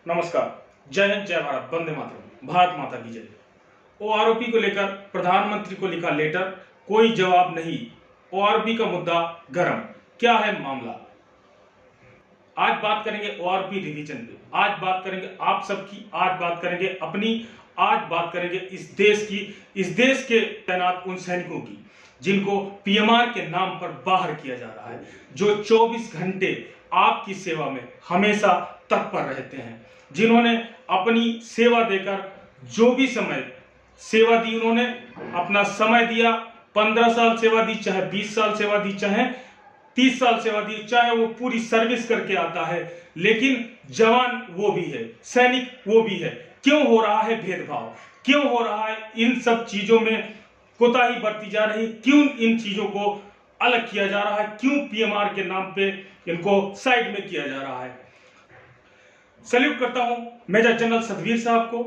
नमस्कार। जय हिंद, जय भारत, वंदे मातरम, भारत माता की जय। ओआरओपी को लेकर प्रधानमंत्री को लिखा लेटर, कोई जवाब नहीं। ओआरओपी का मुद्दा गर्म, क्या है मामला? आज बात करेंगे ओआरओपी रिवीजन पे, आज बात करेंगे आप सबकी, आज बात करेंगे अपनी, आज बात करेंगे इस देश की, इस देश के तैनात उन सैनिकों की जिनको पीएमआर के नाम पर बाहर किया जा रहा है, जो 24 घंटे आपकी सेवा में हमेशा तत्पर रहते हैं, जिन्होंने अपनी सेवा देकर जो भी समय सेवा दी, उन्होंने अपना समय दिया। 15 साल सेवा दी, चाहे 20 साल सेवा दी, चाहे 30 साल सेवा दी, चाहे वो पूरी सर्विस करके आता है, लेकिन जवान वो भी है, सैनिक वो भी है। क्यों हो रहा है भेदभाव? क्यों हो रहा है इन सब चीजों में कोताही बरती जा रही? क्यों इन चीजों को अलग किया जा रहा है? क्यों पीएमआर के नाम पे इनको साइड में किया जा रहा है? सैल्यूट करता हूं मेजर जनरल सतवीर साहब को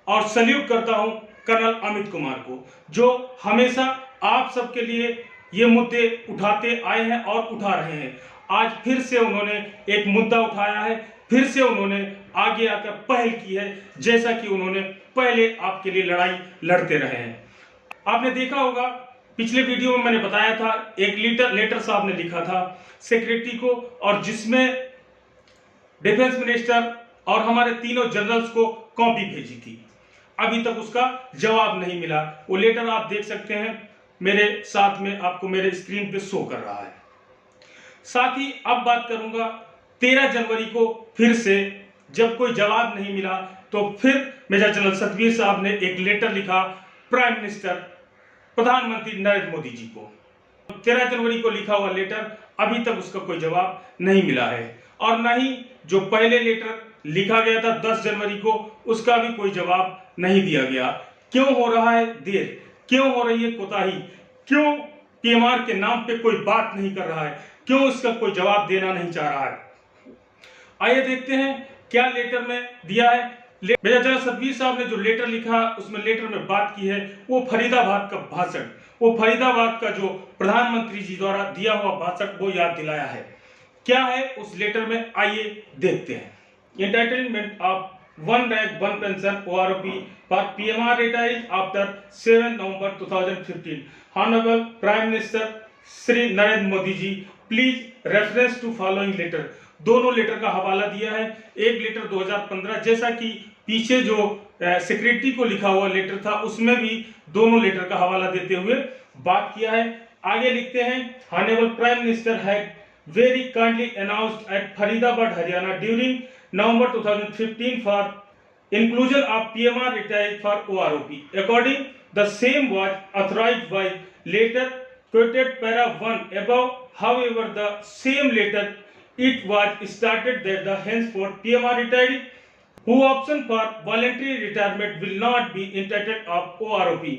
और सैल्यूट करता हूं कर्नल अमित कुमार को, जो हमेशा आप सबके लिए ये मुद्दे उठाते आए हैं और उठा रहे हैं। आज फिर से उन्होंने एक मुद्दा उठाया है, फिर से उन्होंने आगे आकर पहल की है, जैसा कि उन्होंने पहले आपके लिए लड़ाई लड़ते रहे हैं। आपने देखा होगा, पिछले वीडियो में मैंने बताया था, एक लेटर साहब ने लिखा था सेक्रेटरी को, और जिसमें डिफेंस मिनिस्टर और हमारे तीनों जनरल्स को कॉपी भेजी थी। अभी तक उसका जवाब नहीं मिला। वो लेटर आप देख सकते हैं, मेरे साथ में आपको मेरे स्क्रीन पे शो कर रहा है। साथ ही अब बात करूंगा 13 जनवरी को फिर से जब कोई जवाब नहीं मिला, तो फिर मेजर जनरल सतवीर साहब ने एक लेटर लिखा प्राइम मिनिस्टर प्रधानमंत्री नरेंद्र मोदी जी को। 13 जनवरी को लिखा हुआ लेटर, अभी तक उसका कोई जवाब नहीं मिला है, और न ही जो पहले लेटर लिखा गया था 10 जनवरी को, उसका भी कोई जवाब नहीं दिया गया। क्यों हो रहा है देर? क्यों हो रही है कोताही? क्यों पीएमआर के नाम पे कोई बात नहीं कर रहा है? क्यों इसका कोई जवाब देना नहीं चाह रहा है? आइए देखते हैं क्या लेटर में दिया है। मेजर जनरल सतवीर साहब ने जो लेटर लिखा, उसमें लेटर में बात की है वो फरीदाबाद का भाषण, वो फरीदाबाद का जो प्रधानमंत्री जी द्वारा दिया हुआ भाषण, वो याद दिलाया है। क्या है उस लेटर में, आइए देखते हैं। Entitlement of one rank one pension OROP for PMR retired after 7 November 2015। Honourable prime minister Shri Narendra Modi ji, please reference to following letter. दोनों लेटर का हवाला दिया है। एक लेटर 2015, जैसा कि पीछे जो सेक्रेटरी को लिखा हुआ लेटर था, उसमें भी दोनों लेटर का हवाला देते हुए बात किया है। आगे लिखते हैं, honourable prime minister had very kindly announced at Faridabad, Haryana during November 2015 for inclusion of PMR retired for OROP. According, the same was authorized by later quoted para 1 above. However, the same later it was stated that the henceforth PMR retired who option for voluntary retirement will not be entitled of OROP.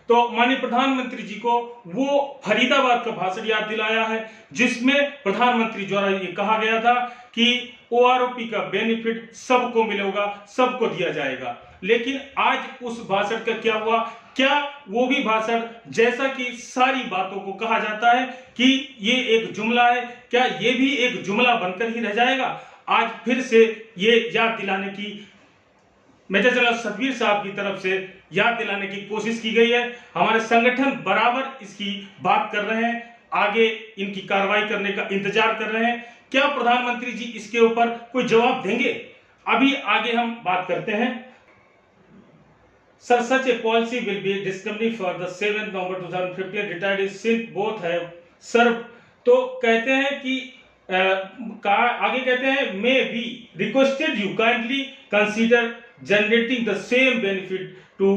तो माननीय प्रधानमंत्री जी को वो फरीदाबाद का भाषण याद दिलाया है, जिसमें प्रधानमंत्री द्वारा ये कहा गया था कि ओआरओपी का बेनिफिट सबको मिलेगा, सबको दिया जाएगा। लेकिन आज उस भाषण का क्या हुआ? क्या वो भी भाषण, जैसा कि सारी बातों को कहा जाता है कि ये एक जुमला है, क्या ये भी एक जुमला बनकर ही रह जाएगा? आज फिर से ये याद दिलाने की, मेजर जनरल सतवीर साहब की तरफ से याद दिलाने की कोशिश की गई है। हमारे संगठन बराबर इसकी बात कर रहे हैं, आगे इनकी कार्रवाई करने का इंतजार कर रहे हैं। क्या प्रधानमंत्री जी इसके ऊपर कोई जवाब देंगे? अभी आगे हम बात करते हैं। Sir, such a policy will be discontinued for the 7 November 2015 retired since both have serve. तो कहते हैं कि आगे कहते हैं, may be requested you kindly consider generating the same benefit to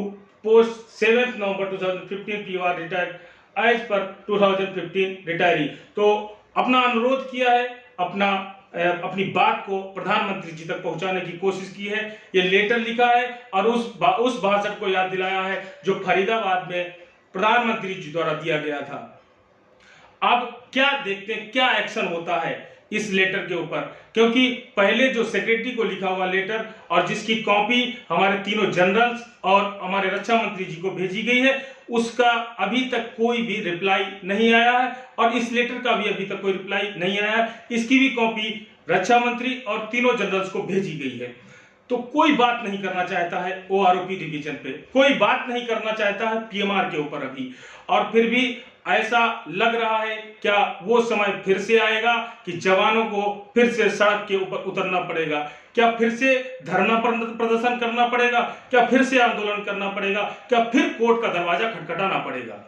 post 7th November 2015 PMR retired as per 2015 retiree। तो अपना अनुरोध किया है, अपनी बात को प्रधानमंत्री जी तक पहुंचाने की कोशिश की है। ये लेटर लिखा है और उस भाषण को याद दिलाया है जो फरीदाबाद में प्रधानमंत्री जी द्वारा दिया गया था। अब क्या देखते हैं, क्या एक्शन होता है इस लेटर के ऊपर, क्योंकि पहले जो सेक्रेटरी को लिखा हुआ लेटर और जिसकी कॉपी हमारे तीनों जनरल्स और हमारे रक्षा मंत्री जी को भेजी गई है, उसका अभी तक कोई भी रिप्लाई नहीं आया है, और इस लेटर का भी अभी तक कोई रिप्लाई नहीं आया है। इसकी भी कॉपी रक्षा मंत्री और तीनों जनरल्स को भेजी गई है। तो कोई बात नहीं करना चाहता है ओआरओपी रिवीजन पे, कोई बात नहीं करना चाहता है पीएमआर के ऊपर अभी। और फिर भी ऐसा लग रहा है क्या वो समय फिर से आएगा कि जवानों को फिर से सड़क के ऊपर उतरना पड़ेगा, क्या फिर से धरना प्रदर्शन करना पड़ेगा, क्या फिर से आंदोलन करना पड़ेगा, क्या फिर कोर्ट का दरवाजा खटखटाना पड़ेगा।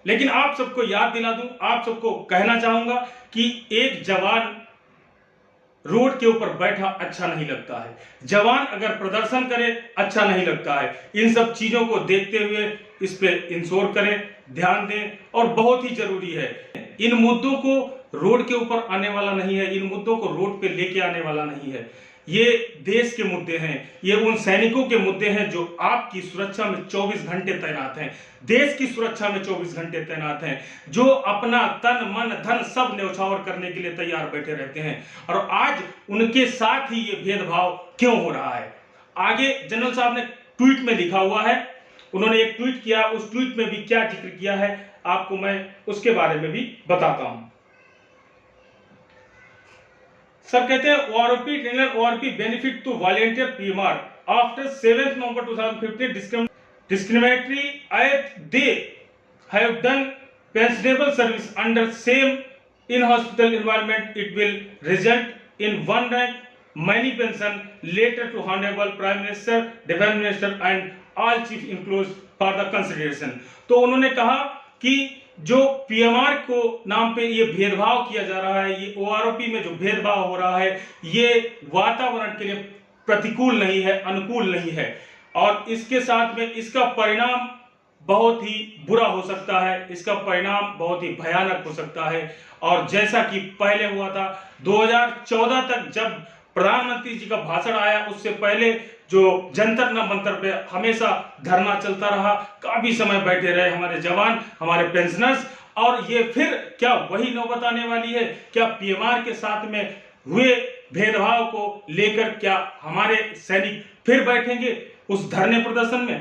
लेकिन आप सबको याद दिला दूं, आप सबको कहना चाहूंगा कि एक जवान रोड के ऊपर बैठा अच्छा नहीं लगता है, जवान अगर प्रदर्शन करे अच्छा नहीं लगता है। इन सब चीजों को देखते हुए इस पे इंश्योर करें, ध्यान दें, और बहुत ही जरूरी है। इन मुद्दों को रोड के ऊपर आने वाला नहीं है, इन मुद्दों को रोड पे लेके आने वाला नहीं है। ये देश के मुद्दे हैं, ये उन सैनिकों के मुद्दे हैं जो आपकी सुरक्षा में 24 घंटे तैनात हैं, देश की सुरक्षा में 24 घंटे तैनात हैं, जो अपना तन मन धन सब न्यौछावर करने के लिए तैयार बैठे रहते हैं। और आज उनके साथ ही ये भेदभाव क्यों हो रहा है? आगे जनरल साहब ने ट्वीट में लिखा हुआ है, उन्होंने एक ट्वीट किया, उस ट्वीट में भी क्या जिक्र किया है आपको मैं उसके बारे में भी बताता हूं। सर कहते हैं OROP trainer OROP benefit to volunteer PMR after 7 November 2015 discriminatory as they have done pensionable service under same in hospital environment, it will result in one rank many pension later to honorable prime minister, defense minister and all chief included for the consideration। तो उन्होंने कहा कि जो PMR को नाम पे ये भेदभाव किया जा रहा है, ये ओआरओपी में जो भेदभाव हो रहा है, ये वातावरण के लिए प्रतिकूल नहीं है, अनुकूल नहीं है, और इसके साथ में इसका परिणाम बहुत ही बुरा हो सकता है, इसका परिणाम बहुत ही भयानक हो सकता है। और जैसा कि पहले हुआ था 2014 तक जब प्रधानमंत्री जी का भाषण आया, उससे पहले जो जंतर न मंतर पे हमेशा धरना चलता रहा, काफी समय बैठे रहे हमारे जवान, हमारे पेंशनर्स, और ये फिर क्या वही नौबत आने वाली है? क्या पीएमआर के साथ में हुए भेदभाव को लेकर क्या हमारे सैनिक फिर बैठेंगे उस धरने प्रदर्शन में?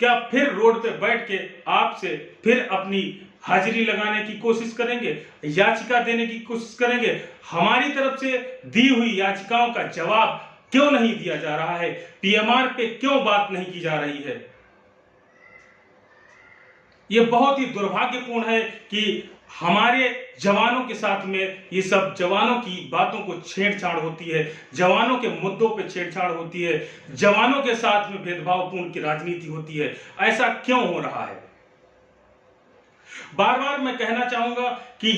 क्या फिर रोड पे बैठ के आपसे फिर अपनी हाजिरी लगाने की कोशिश करेंगे, याचिका देने की कोशिश करेंगे? हमारी तरफ से दी हुई याचिकाओं का जवाब क्यों नहीं दिया जा रहा है? पीएमआर पे क्यों बात नहीं की जा रही है? यह बहुत ही दुर्भाग्यपूर्ण है कि हमारे जवानों के साथ में ये सब जवानों की बातों को छेड़छाड़ होती है, जवानों के मुद्दों पे छेड़छाड़ होती है, जवानों के साथ में भेदभावपूर्ण की राजनीति होती है। ऐसा क्यों हो रहा है? बार बार मैं कहना चाहूंगा कि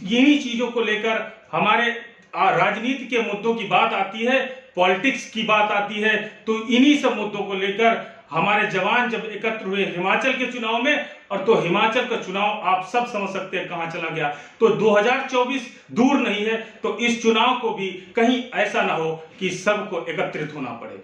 यही चीजों को लेकर हमारे राजनीति के मुद्दों की बात आती है, पॉलिटिक्स की बात आती है, तो इन्हीं सब मुद्दों को लेकर हमारे जवान जब एकत्र हुए हिमाचल के चुनाव में, और तो हिमाचल का चुनाव आप सब समझ सकते हैं कहां चला गया। तो 2024 दूर नहीं है, तो इस चुनाव को भी कहीं ऐसा ना हो कि सबको एकत्रित होना पड़े,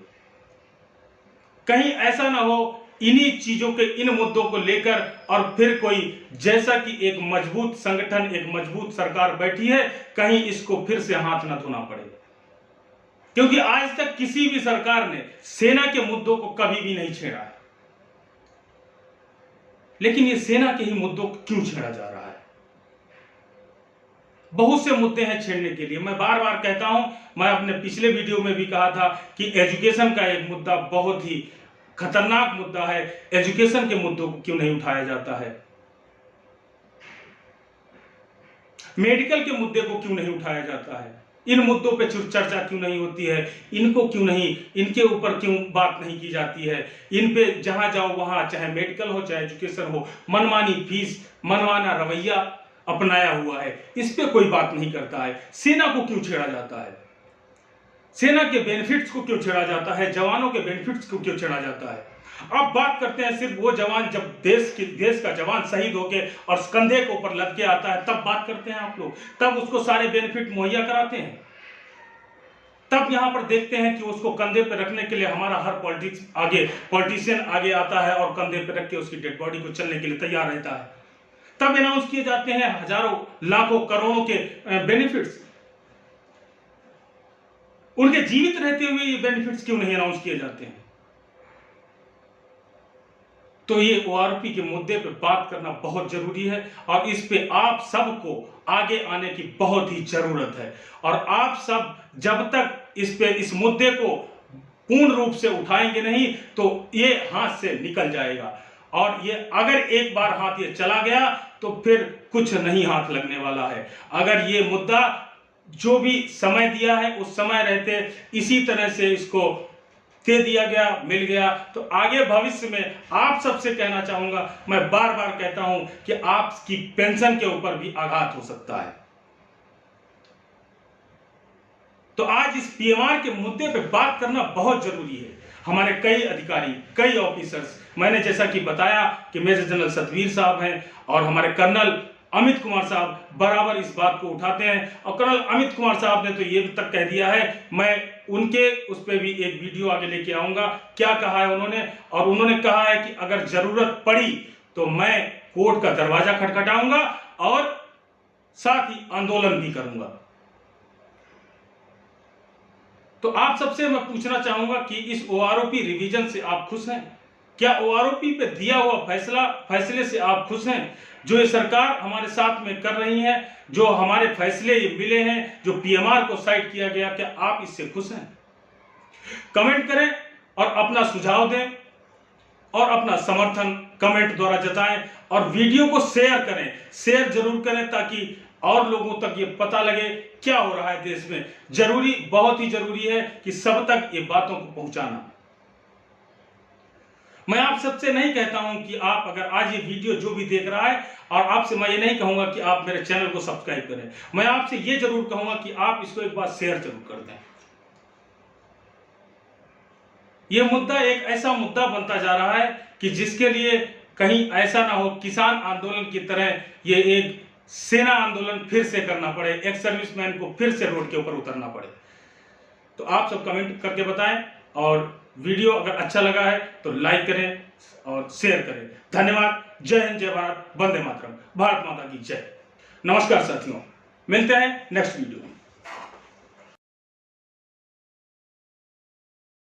कहीं ऐसा ना हो इन्हीं चीजों के, इन मुद्दों को लेकर और फिर कोई, जैसा कि एक मजबूत संगठन, एक मजबूत सरकार बैठी है, कहीं इसको फिर से हाथ न धोना पड़े। क्योंकि आज तक किसी भी सरकार ने सेना के मुद्दों को कभी भी नहीं छेड़ा है, लेकिन ये सेना के ही मुद्दों को क्यों छेड़ा जा रहा है? बहुत से मुद्दे हैं छेड़ने के लिए। मैं बार बार कहता हूं, मैं अपने पिछले वीडियो में भी कहा था कि एजुकेशन का एक मुद्दा बहुत ही खतरनाक मुद्दा है। एजुकेशन के मुद्दों को क्यों नहीं उठाया जाता है? मेडिकल के मुद्दे को क्यों नहीं उठाया जाता है? इन मुद्दों पे चर्चा क्यों नहीं होती है? इनको क्यों नहीं, इनके ऊपर क्यों बात नहीं की जाती है? इन पे जहां जाओ वहां, चाहे मेडिकल हो चाहे एजुकेशन हो, मनमानी फीस, मनमाना रवैया अपनाया हुआ है, इस पे कोई बात नहीं करता है। सेना को क्यों छेड़ा जाता है? सेना के बेनिफिट्स को क्यों छेड़ा जाता है? जवानों के बेनिफिट्स को क्यों छेड़ा जाता है? अब बात करते हैं सिर्फ वो जवान जब देश का जवान शहीद होके और कंधे के ऊपर लद के आता है, तब बात करते हैं आप लोग, तब उसको सारे बेनिफिट मुहैया कराते हैं, तब यहां पर देखते हैं कि उसको कंधे पे रखने के लिए हमारा हर पॉलिटिशियन आगे आता है और कंधे पे रख के उसकी डेड बॉडी को चलने के लिए तैयार रहता है। तब अनाउंस किए जाते हैं हजारों लाखों करोड़ों के बेनिफिट्स। उनके जीवित रहते हुए ये बेनिफिट्स क्यों नहीं अनाउंस किए जाते हैं? तो ये ओआरओपी के मुद्दे पे बात करना बहुत जरूरी है और इस पे आप सबको आगे आने की बहुत ही जरूरत है। और आप सब जब तक इस मुद्दे को पूर्ण रूप से उठाएंगे नहीं तो ये हाथ से निकल जाएगा, और ये अगर एक बार हाथ ये चला गया तो फिर कुछ नहीं हाथ लगने वाला है। अगर ये मुद्दा जो भी समय दिया है उस समय रहते इसी तरह से इसको दे दिया गया, मिल गया, तो आगे भविष्य में आप सबसे कहना चाहूंगा, मैं बार बार कहता हूं कि आपकी पेंशन के ऊपर भी आघात हो सकता है। तो आज इस पीएमआर के मुद्दे पे बात करना बहुत जरूरी है। हमारे कई अधिकारी, कई ऑफिसर्स, मैंने जैसा कि बताया कि मेजर जनरल सतवीर साहब हैं और हमारे कर्नल अमित कुमार साहब बराबर इस बात को उठाते हैं। और कर्नल अमित कुमार साहब ने तो ये तक कह दिया है, मैं उनके उस पर भी एक वीडियो आगे लेके आऊंगा, क्या कहा है उन्होंने। और उन्होंने कहा है कि अगर जरूरत पड़ी तो मैं कोर्ट का दरवाजा खटखटाऊंगा और साथ ही आंदोलन भी करूंगा। तो आप सबसे मैं पूछना चाहूंगा कि इस ओआरओपी रिवीजन से आप खुश हैं? क्या ओआरओपी पे दिया हुआ फैसले से आप खुश हैं? जो ये सरकार हमारे साथ में कर रही है, जो हमारे फैसले ये मिले हैं, जो पीएमआर को साइड किया गया, क्या आप इससे खुश हैं? कमेंट करें और अपना सुझाव दें और अपना समर्थन कमेंट द्वारा जताएं और वीडियो को शेयर करें, शेयर जरूर करें ताकि और लोगों तक ये पता लगे क्या हो रहा है देश में। जरूरी, बहुत ही जरूरी है कि सब तक ये बातों को पहुंचाना। मैं आप सबसे नहीं कहता हूं कि आप अगर आज ये वीडियो जो भी देख रहा है, और आपसे मैं ये नहीं कहूंगा कि आप मेरे चैनल को सब्सक्राइब करें, मैं आपसे ये जरूर कहूंगा कि आप इसको एक बार शेयर जरूर कर दें। ये मुद्दा एक ऐसा मुद्दा बनता जा रहा है कि जिसके लिए कहीं ऐसा ना हो किसान आंदोलन की तरह ये एक सेना आंदोलन फिर से करना पड़े, एक सर्विसमैन को फिर से रोड के ऊपर उतरना पड़े। तो आप सब कमेंट करके बताएं और वीडियो अगर अच्छा लगा है तो लाइक करें और शेयर करें। धन्यवाद। जय हिंद, जय भारत, वंदे मातरम, भारत माता की जय। नमस्कार साथियों, मिलते हैं नेक्स्ट वीडियो में।